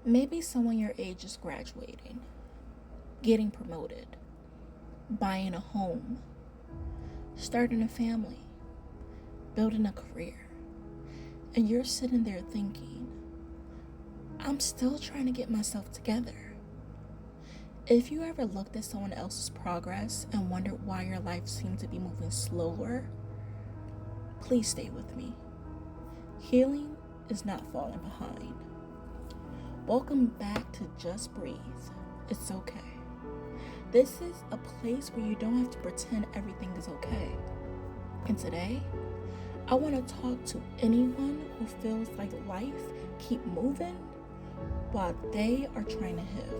Maybe someone your age is graduating, getting promoted, buying a home, starting a family, building a career. And you're sitting there thinking, I'm still trying to get myself together. If you ever looked at someone else's progress and wondered why your life seemed to be moving slower, please stay with me. Healing is not falling behind. Welcome back to Just Breathe. It's okay. This is a place where you don't have to pretend everything is okay. And today, I want to talk to anyone who feels like life keep moving while they are trying to heal.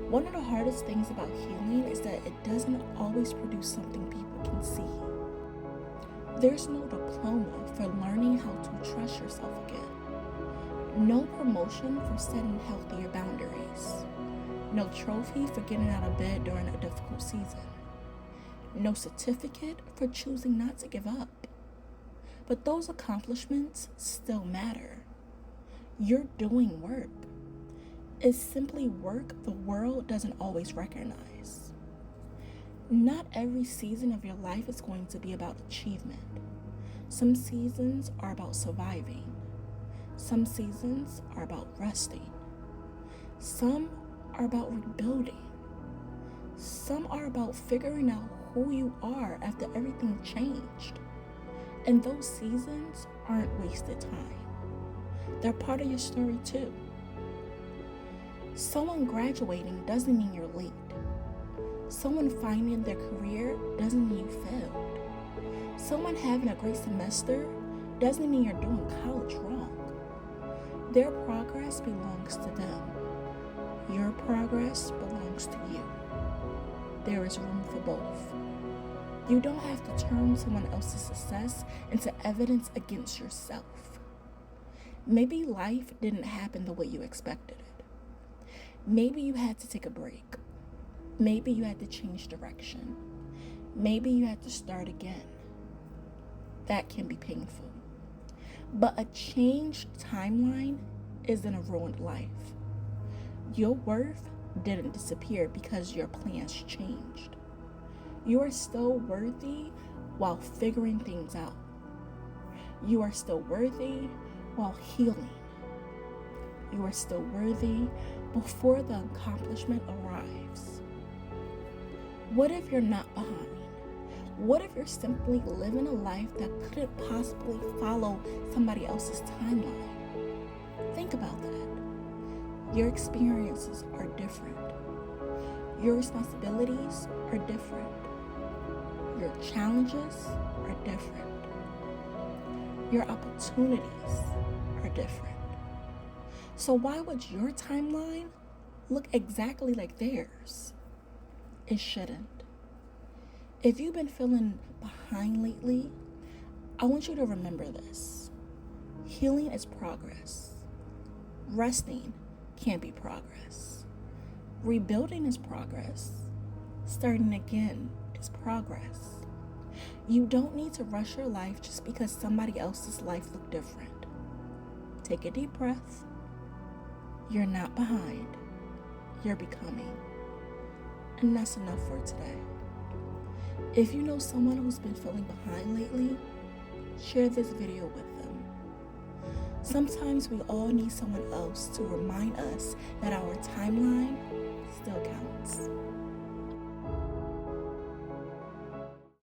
One of the hardest things about healing is that it doesn't always produce something people can see. There's no diploma for learning how to trust yourself again. No promotion for setting healthier boundaries. No trophy for getting out of bed during a difficult season. No certificate for choosing not to give up. But those accomplishments still matter. You're doing work. It's simply work the world doesn't always recognize. Not every season of your life is going to be about achievement. Some seasons are about surviving. Some seasons are about resting. Some are about rebuilding. Some are about figuring out who you are after everything changed. And those seasons aren't wasted time. They're part of your story too. Someone graduating doesn't mean you're late. Someone finding their career doesn't mean you failed. Someone having a great semester doesn't mean you're doing college wrong. Their progress belongs to them. Your progress belongs to you. There is room for both. You don't have to turn someone else's success into evidence against yourself. Maybe life didn't happen the way you expected it. Maybe you had to take a break. Maybe you had to change direction. Maybe you had to start again. That can be painful. But a changed timeline isn't a ruined life. Your worth didn't disappear because your plans changed. You are still worthy while figuring things out. You are still worthy while healing. You are still worthy before the accomplishment arrives. What if you're not behind? What if you're simply living a life that couldn't possibly follow somebody else's timeline? Think about that. Your experiences are different. Your responsibilities are different. Your challenges are different. Your opportunities are different. So why would your timeline look exactly like theirs? It shouldn't. If you've been feeling behind lately, I want you to remember this. Healing is progress. Resting can be progress. Rebuilding is progress. Starting again is progress. You don't need to rush your life just because somebody else's life looked different. Take a deep breath. You're not behind. You're becoming. And that's enough for today. If you know someone who's been feeling behind lately, share this video with them. Sometimes we all need someone else to remind us that our timeline